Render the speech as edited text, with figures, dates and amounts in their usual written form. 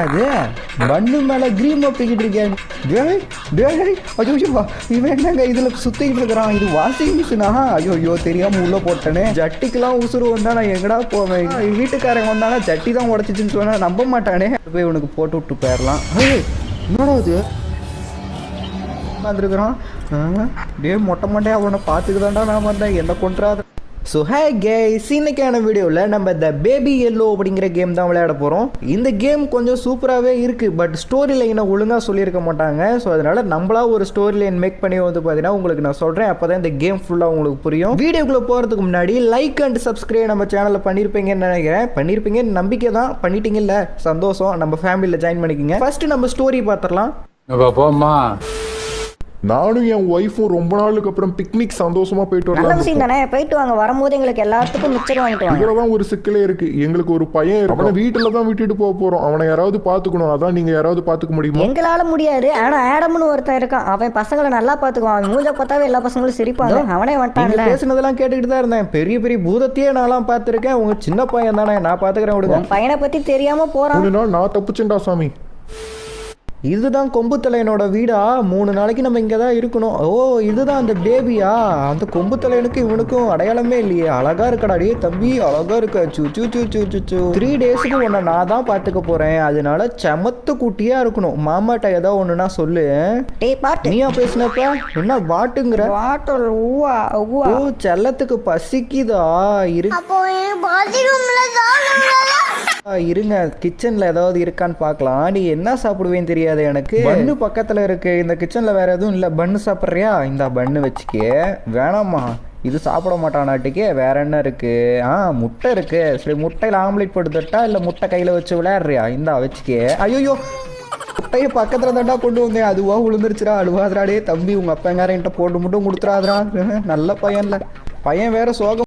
அது மண்ணு மேல கிரீம் ஒப்பிக்கிட்டு இருக்கேன். இவன் என்னங்க இதுல சுத்திக்கிட்டு இருக்கிறான்? இது வாஷிங் மிஷினா? ஐயோ தெரியாம உள்ள போட்டேனே. ஜட்டிக்கெல்லாம் உசுறு வந்தா நான் எங்கடா போவேன்? வீட்டுக்காரங்க வந்தானா ஜட்டி தான் உடச்சிச்சுன்னு சொன்னா நம்ப மாட்டானே. போய் உனக்கு போட்டு விட்டு போயிடலாம். என்னடா இது வந்துருக்குறான்? டே மொட்டை மண்டையா அவனை பார்த்துக்குதான்டா நான் வந்தேன். என்ன கொண்டுறாத. ஸோ ஹே கேஸ், இன்னைக்கான வீடியோவில் நம்ம த பேபி எல்லோ அப்படிங்கிற கேம் தான் விளையாட போகிறோம். இந்த கேம் கொஞ்சம் சூப்பராகவே இருக்குது, பட் ஸ்டோரி லைனை ஒழுங்காக சொல்லியிருக்க மாட்டாங்க. ஸோ அதனால் நம்மளா ஒரு ஸ்டோரி லைன் மேக் பண்ணி வந்து பார்த்தீங்கன்னா உங்களுக்கு நான் சொல்கிறேன். அப்போ தான் இந்த கேம் ஃபுல்லாக உங்களுக்கு புரியும். வீடியோக்குள்ளே போகிறதுக்கு முன்னாடி லைக் அண்ட் சப்ஸ்கிரைப் நம்ம சேனலில் பண்ணியிருப்பீங்கன்னு நினைக்கிறேன். பண்ணியிருப்பீங்கன்னு நம்பிக்கை தான். பண்ணிட்டீங்கல்ல, சந்தோஷம். நம்ம ஃபேமிலியில் ஜாயின் பண்ணிக்கோங்க. ஃபர்ஸ்ட் நம்ம ஸ்டோரி பார்த்துடலாம். போமா, நானும் என் ஒய்ஃபும் ரொம்ப நாளுக்கு அப்புறம் பிக்னிக் சந்தோஷமா போயிட்டு நல்ல விஷயம் தானே. போயிட்டு வாங்க. வரும்போது எங்களுக்கு எல்லாத்துக்கும் மிச்சர் வாங்கிட்டு வாங்க. இதுலதான் ஒரு சிக்கலே இருக்கு. எங்களுக்கு ஒரு பையன் இருக்கு. அவனை வீட்டுல தான் விட்டுட்டு போக போறோம். அவனை யாராவது பாத்துக்கணும். அதான் நீங்க யாராவது பாத்துக்க முடியுமா? எங்களால முடியாது. ஆனா ஆடம்னு ஒருத்தன் இருக்கான். அவன் பசங்களை நல்லா பாத்துக்குவான். அவன் மூஞ்ச பார்த்தாவே எல்லா பசங்களும் சிரிப்பாங்க. அவனே வந்துட்டான்ல. பேசுனதெல்லாம் கேட்டுக்கிட்டு தான் இருந்தேன். பெரிய பெரிய பூதத்தையே நான்லாம் பார்த்துருக்கேன். உங்க சின்ன பையன் தானே, நான் பாத்துக்கிறேன் விடுங்க. உன் பையனை பத்தி தெரியாம போறான். ஒரு நாள் நான் தப்புச்சேன்டா சாமி. இதுதான் கொம்பு தலையனோட வீடா? 3 நாளைக்கு நம்ம இங்கே தான் இருக்கணும். ஓ, இதுதான் அந்த பேபியா? அந்த கொம்பு தலையனுக்கு இவனுக்கும் அடையாளமே இல்லையே. அழகா இருக்கடா டே தம்பி, அழகா இருக்க. 3 டேஸுக்கு உன்னை நான் தான் பார்த்துக்க போறேன். அதனால செமத்து குட்டியா இருக்கணும். மாமாட்ட ஏதோ ஒண்ணுன்னா சொல்லு. டேய் பாட்டு, நீயா பேசினப்ப என்ன பாட்டுங்கிற? பாட்டல் ஊவா ஊவா. ஓ, செல்லத்துக்கு பசிக்குதா? இருங்க, கிச்சன்ல ஏதாவது இருக்கான்னு பார்க்கலாம். நீ என்ன சாப்பிடுவேன்னு தெரியாது எனக்கு. பன்னு பக்கத்துல இருக்கு. இந்த கிச்சன்ல வேற எதுவும் இல்ல. பன்னு சாப்பிட்றியா? இந்த பன்னு வச்சுக்கே. வேணாமா, இது சாப்பிட மாட்டானாட்டுக்கே. வேற என்ன இருக்கு? முட்டை இருக்கு. சரி, முட்டையில் ஆம்லேட் போட்டு தட்டா இல்ல முட்டை கையில வச்சு விளையாடுறியா? இந்தா வச்சுக்கே. ஐயோ, முட்டையை பக்கத்துல தாண்டா கொண்டு வந்தேன். அதுவா விழுந்துருச்சுடா. அழுவாதராடே தம்பி. உங்க அப்பங்காரன்ட்ட போட்டு மட்டும் கொடுத்துறாதரா. நல்ல பையன்ல. பையன் வேற சோகம்